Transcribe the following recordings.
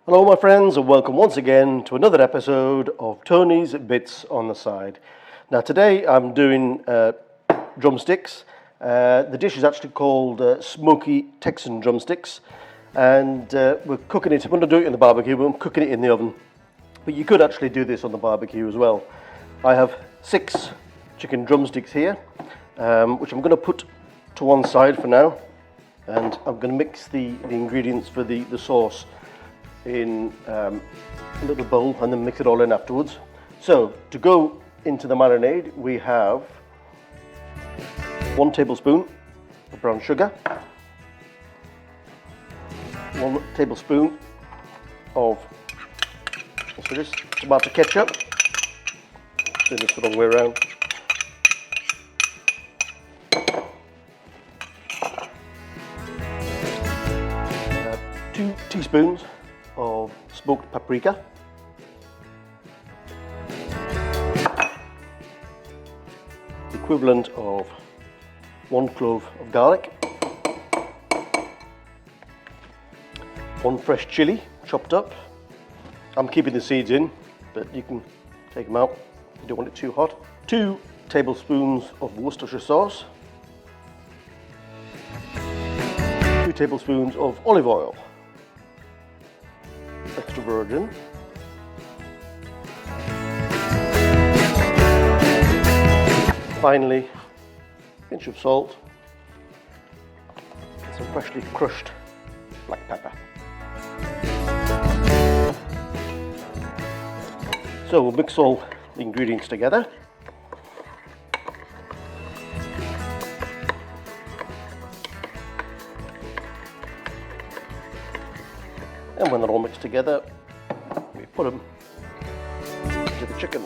Hello my friends, and welcome once again to another episode of Tony's Bits on the Side. Now today I'm doing drumsticks. The dish is actually called Smoky Texan Drumsticks, and we're cooking it. I'm going to do it in the barbecue, but I'm cooking it in the oven. But you could actually do this on the barbecue as well. I have 6 chicken drumsticks here, which I'm going to put to one side for now, and I'm going to mix the ingredients for the sauce in a little bowl and then mix it all in afterwards. So to go into the marinade, we have 1 tablespoon of brown sugar, 1 tablespoon of tomato ketchup, do this the wrong way around, 2 teaspoons of smoked paprika, the equivalent of 1 clove of garlic, 1 fresh chilli chopped up. I'm keeping the seeds in, but you can take them out. You don't want it too hot. 2 tablespoons of Worcestershire sauce, 2 tablespoons of olive oil, extra virgin, finally a pinch of salt and some freshly crushed black pepper. So we'll mix all the ingredients together. And when they're all mixed together, we put them into the chicken.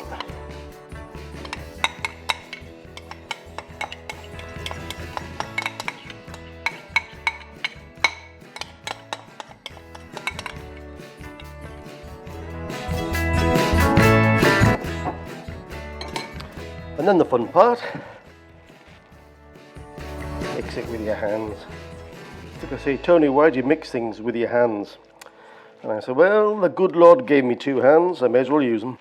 And then the fun part, mix it with your hands. People say, Tony, why do you mix things with your hands? And I said, well, the good Lord gave me 2 hands, I may as well use them.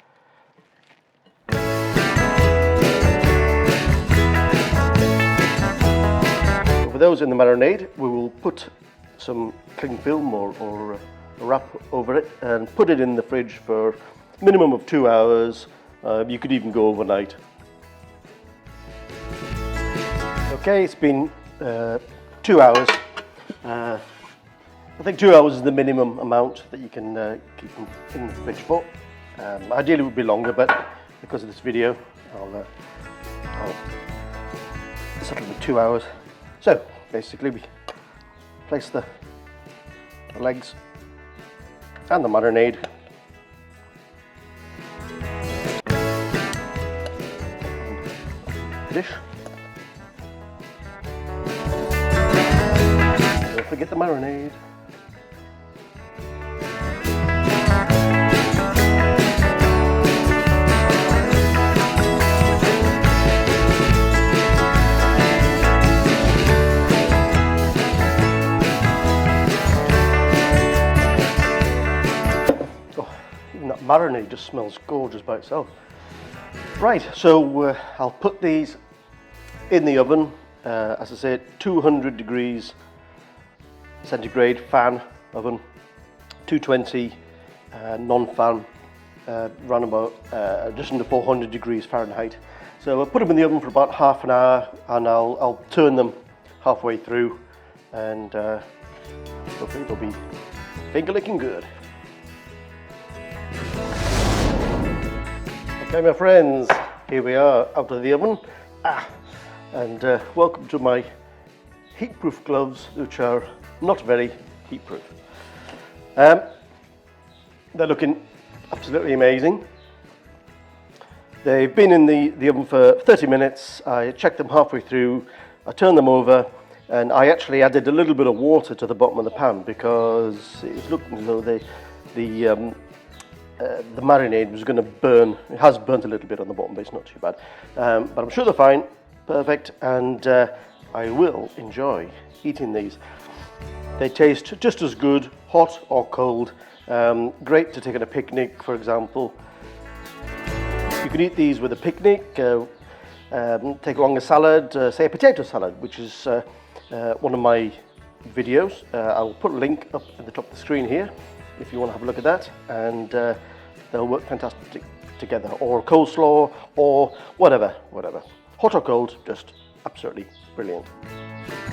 For those in the marinade, we will put some cling film or a wrap over it and put it in the fridge for a minimum of 2 hours. You could even go overnight. Okay, it's been 2 hours. I think 2 hours is the minimum amount that you can keep them in the fridge for. Ideally it would be longer, but because of this video, I'll settle with 2 hours. So basically we place the legs and the marinade dish. Don't forget the marinade. Marinade just smells gorgeous by itself. Right, so I'll put these in the oven, as I said, 200 degrees centigrade fan oven, 220 non-fan, around about just under 400 degrees Fahrenheit. So I'll put them in the oven for about half an hour, and I'll turn them halfway through, and hopefully they'll be finger licking good. Okay my friends, here we are out of the oven, and welcome to my heat-proof gloves, which are not very heat-proof. They're looking absolutely amazing. They've been in the oven for 30 minutes. I checked them halfway through, I turned them over, and I actually added a little bit of water to the bottom of the pan because it was looking as though the marinade was going to burn. It has burnt a little bit on the bottom, but it's not too bad. But I'm sure they're fine, perfect, and I will enjoy eating these. They taste just as good, hot or cold, Great to take on a picnic, for example. You can eat these with a picnic, take along a salad, say a potato salad, which is one of my videos. I'll put a link up at the top of the screen here if you want to have a look at that, and they'll work fantastic together, or coleslaw, or whatever. Hot or cold, just absolutely brilliant.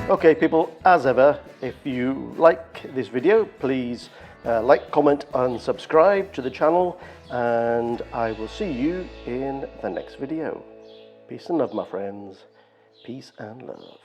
Okay people, as ever, if you like this video, please like, comment and subscribe to the channel, and I will see you in the next video. Peace and love, my friends. Peace and love.